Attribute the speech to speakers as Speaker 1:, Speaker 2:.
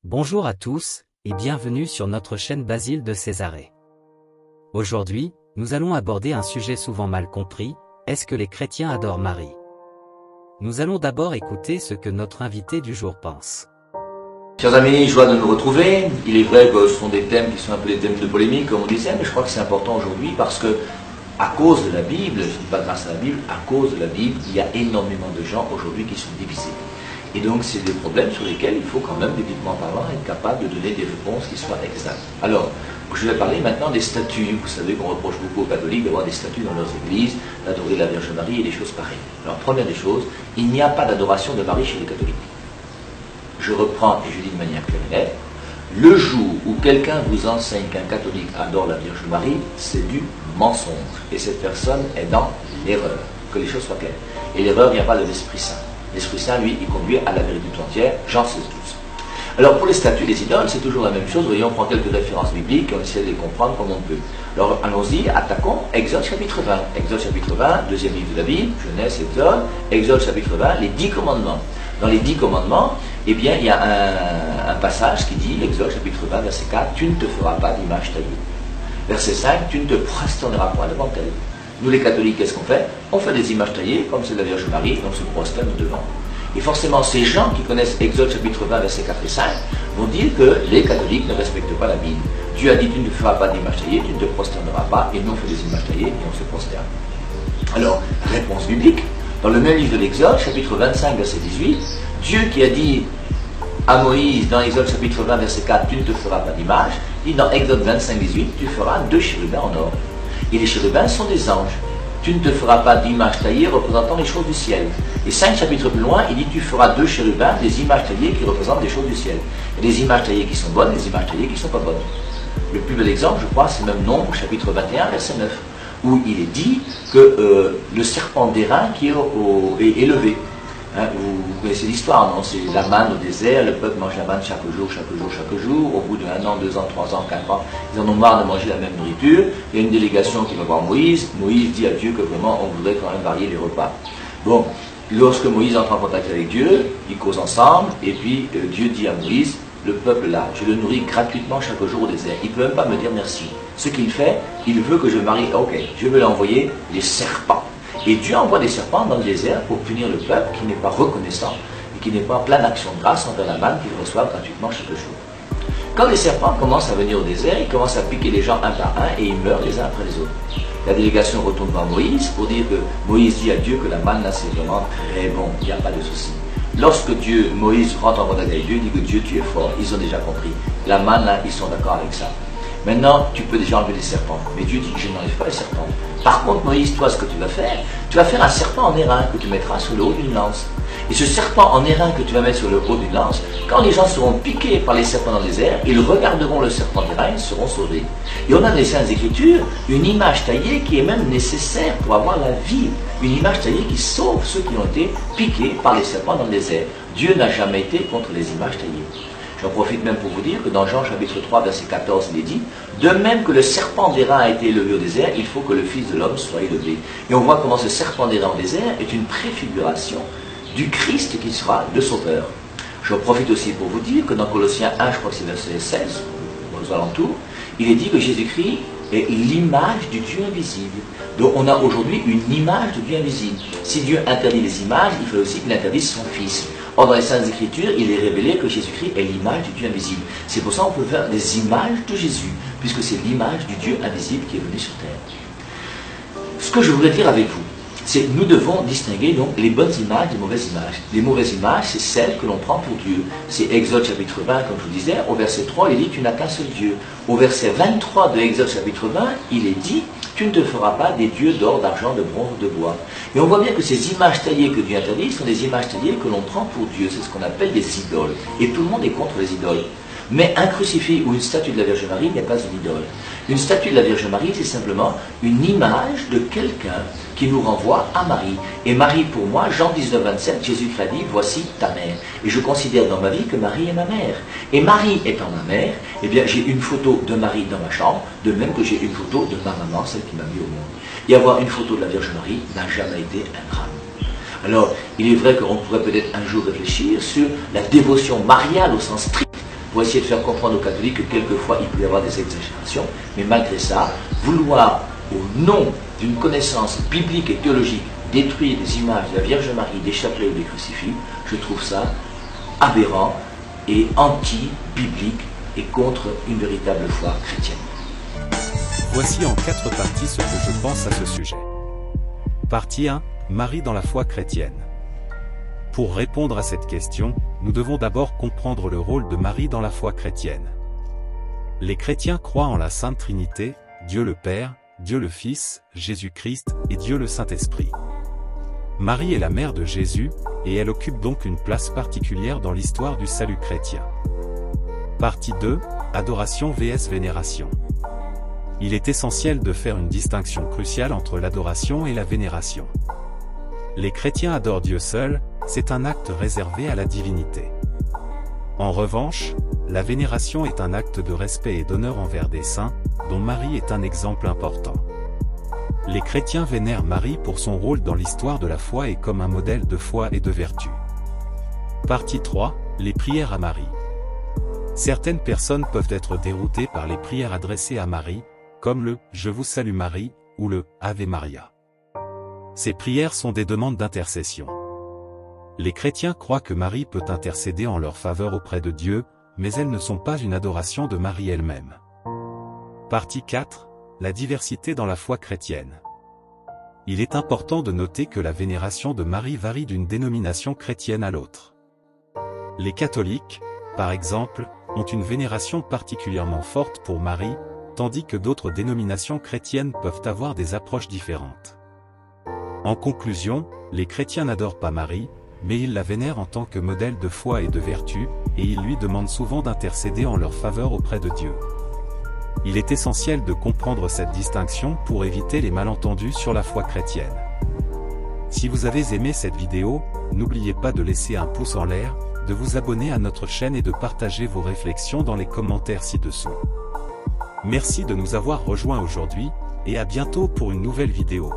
Speaker 1: Bonjour à tous, et bienvenue sur notre chaîne Basile de Césarée. Aujourd'hui, nous allons aborder un sujet souvent mal compris, est-ce que les chrétiens adorent Marie? Nous allons d'abord écouter ce que notre invité du jour pense.
Speaker 2: Chers amis, joie de nous retrouver. Il est vrai que ce sont des thèmes qui sont un peu des thèmes de polémique, comme on disait, mais je crois que c'est important aujourd'hui parce que, à cause de la Bible, je ne dis pas grâce à la Bible, à cause de la Bible, il y a énormément de gens aujourd'hui qui sont divisés. Et donc, c'est des problèmes sur lesquels il faut quand même, bibliquement parlant, être capable de donner des réponses qui soient exactes. Alors, je vais parler maintenant des statues. Vous savez qu'on reproche beaucoup aux catholiques d'avoir des statues dans leurs églises, d'adorer la Vierge Marie et des choses pareilles. Alors, première des choses, il n'y a pas d'adoration de Marie chez les catholiques. Je reprends et je dis de manière claire et nette, le jour où quelqu'un vous enseigne qu'un catholique adore la Vierge Marie, c'est du mensonge. Et cette personne est dans l'erreur. Que les choses soient claires. Et l'erreur ne vient pas de l'Esprit Saint. L'Esprit Saint, lui, il conduit à la vérité tout entière, Jean 16, 12. Alors, pour les statues, les idoles, c'est toujours la même chose. Voyons, on prend quelques références bibliques et on essaie de les comprendre comme on peut. Alors, allons-y, attaquons Exode chapitre 20. Exode chapitre 20, deuxième livre de la Bible, Genèse, Exode. Exode chapitre 20, les 10 commandements. Dans les 10 commandements, eh bien, il y a un passage qui dit, Exode chapitre 20, verset 4, tu ne te feras pas d'image taillée. Verset 5, tu ne te prosterneras pas devant elle. Nous les catholiques, qu'est-ce qu'on fait? On fait des images taillées, comme c'est la Vierge Marie, et on se prosterne devant. Et forcément, ces gens qui connaissent Exode chapitre 20, versets 4 et 5, vont dire que les catholiques ne respectent pas la Bible. Dieu a dit, tu ne feras pas d'image taillée, tu ne te prosterneras pas, et nous on fait des images taillées, et on se prosterne. Alors, réponse biblique, dans le même livre de l'Exode, chapitre 25, verset 18, Dieu qui a dit à Moïse, dans Exode chapitre 20, verset 4, tu ne te feras pas d'image, dit dans Exode 25, 18, tu feras 2 chérubins en or. Et les chérubins sont des anges. Tu ne te feras pas d'image taillée représentant les choses du ciel. Et 5 chapitres plus loin, il dit tu feras 2 chérubins, des images taillées qui représentent les choses du ciel. Et des images taillées qui sont bonnes, des images taillées qui ne sont pas bonnes. Le plus bel exemple, je crois, c'est le même Nombre, chapitre 21, verset 9, où il est dit que le serpent d'airain qui est élevé. Hein, vous connaissez l'histoire, non? C'est la manne au désert, le peuple mange la manne chaque jour, chaque jour, chaque jour. Au bout d'1 an, 2 ans, 3 ans, 4 ans, ils en ont marre de manger la même nourriture. Il y a une délégation qui va voir Moïse. Moïse dit à Dieu que vraiment, on voudrait quand même varier les repas. Bon, lorsque Moïse entre en contact avec Dieu, ils causent ensemble, et puis Dieu dit à Moïse, le peuple là, je le nourris gratuitement chaque jour au désert. Il ne peut même pas me dire merci. Ce qu'il fait, il veut que je marie. Ok, je vais lui envoyer les serpents. Et Dieu envoie des serpents dans le désert pour punir le peuple qui n'est pas reconnaissant et qui n'est pas en pleine action de grâce envers la manne qu'il reçoit gratuitement chaque jour. Quand les serpents commencent à venir au désert, ils commencent à piquer les gens un par un et ils meurent les uns après les autres. La délégation retourne vers Moïse pour dire que Moïse dit à Dieu que la manne là c'est vraiment très bon, il n'y a pas de souci. Lorsque Moïse rentre en contact avec Dieu, il dit que Dieu tu es fort, ils ont déjà compris. La manne là, ils sont d'accord avec ça. Maintenant, tu peux déjà enlever les serpents. Mais Dieu dit, je n'enlève pas les serpents. Par contre, Moïse, toi, ce que tu vas faire un serpent en airain que tu mettras sur le haut d'une lance. Et ce serpent en airain que tu vas mettre sur le haut d'une lance, quand les gens seront piqués par les serpents dans le désert, ils regarderont le serpent d'airain, ils seront sauvés. Et on a dans les Saintes Écritures une image taillée qui est même nécessaire pour avoir la vie. Une image taillée qui sauve ceux qui ont été piqués par les serpents dans le désert. Dieu n'a jamais été contre les images taillées. J'en profite même pour vous dire que dans Jean chapitre 3, verset 14, il est dit « De même que le serpent d'airain a été élevé au désert, il faut que le Fils de l'homme soit élevé. » Et on voit comment ce serpent d'airain au désert est une préfiguration du Christ qui sera le Sauveur. J'en profite aussi pour vous dire que dans Colossiens 1, je crois que c'est verset 16, aux alentours, il est dit que Jésus-Christ est l'image du Dieu invisible. Donc on a aujourd'hui une image du Dieu invisible. Si Dieu interdit les images, il faut aussi qu'il interdise son Fils. Or, dans les Saintes Écritures, il est révélé que Jésus-Christ est l'image du Dieu invisible. C'est pour ça qu'on peut faire des images de Jésus, puisque c'est l'image du Dieu invisible qui est venu sur terre. Ce que je voudrais dire avec vous, c'est que nous devons distinguer donc les bonnes images des mauvaises images. Les mauvaises images, c'est celles que l'on prend pour Dieu. C'est Exode chapitre 20, comme je vous disais, au verset 3, il dit « Tu n'as qu'un seul Dieu ». Au verset 23 de Exode chapitre 20, il est dit « Tu ne te feras pas des dieux d'or, d'argent, de bronze ou de bois ». Et on voit bien que ces images taillées que Dieu interdit sont des images taillées que l'on prend pour Dieu. C'est ce qu'on appelle des idoles. Et tout le monde est contre les idoles. Mais un crucifix ou une statue de la Vierge Marie n'est pas une idole. Une statue de la Vierge Marie, c'est simplement une image de quelqu'un qui nous renvoie à Marie. Et Marie, pour moi, Jean 19, 27, Jésus-Christ a dit, voici ta mère. Et je considère dans ma vie que Marie est ma mère. Et Marie étant ma mère, eh bien, j'ai une photo de Marie dans ma chambre, de même que j'ai une photo de ma maman, celle qui m'a mis au monde. Et avoir une photo de la Vierge Marie n'a jamais été un drame. Alors, il est vrai qu'on pourrait peut-être un jour réfléchir sur la dévotion mariale au sens strict pour essayer de faire comprendre aux catholiques que quelquefois il peut y avoir des exagérations, mais malgré ça, vouloir, au nom d'une connaissance biblique et théologique, détruire des images de la Vierge Marie, des chapelets ou des crucifix, je trouve ça aberrant et anti-biblique et contre une véritable foi chrétienne.
Speaker 3: Voici en 4 parties ce que je pense à ce sujet. Partie 1. Marie dans la foi chrétienne. Pour répondre à cette question, nous devons d'abord comprendre le rôle de Marie dans la foi chrétienne. Les chrétiens croient en la Sainte Trinité, Dieu le Père, Dieu le Fils, Jésus-Christ et Dieu le Saint-Esprit. Marie est la mère de Jésus, et elle occupe donc une place particulière dans l'histoire du salut chrétien. Partie 2. Adoration vs vénération. Il est essentiel de faire une distinction cruciale entre l'adoration et la vénération. Les chrétiens adorent Dieu seul, c'est un acte réservé à la divinité. En revanche, la vénération est un acte de respect et d'honneur envers des saints, dont Marie est un exemple important. Les chrétiens vénèrent Marie pour son rôle dans l'histoire de la foi et comme un modèle de foi et de vertu. Partie 3. Les prières à Marie. Certaines personnes peuvent être déroutées par les prières adressées à Marie, comme le « Je vous salue Marie » ou le « Ave Maria ». Ces prières sont des demandes d'intercession. Les chrétiens croient que Marie peut intercéder en leur faveur auprès de Dieu, mais elles ne sont pas une adoration de Marie elle-même. Partie 4. La diversité dans la foi chrétienne. Il est important de noter que la vénération de Marie varie d'une dénomination chrétienne à l'autre. Les catholiques, par exemple, ont une vénération particulièrement forte pour Marie, tandis que d'autres dénominations chrétiennes peuvent avoir des approches différentes. En conclusion, les chrétiens n'adorent pas Marie, mais ils la vénèrent en tant que modèle de foi et de vertu, et ils lui demandent souvent d'intercéder en leur faveur auprès de Dieu. Il est essentiel de comprendre cette distinction pour éviter les malentendus sur la foi chrétienne. Si vous avez aimé cette vidéo, n'oubliez pas de laisser un pouce en l'air, de vous abonner à notre chaîne et de partager vos réflexions dans les commentaires ci-dessous. Merci de nous avoir rejoints aujourd'hui, et à bientôt pour une nouvelle vidéo.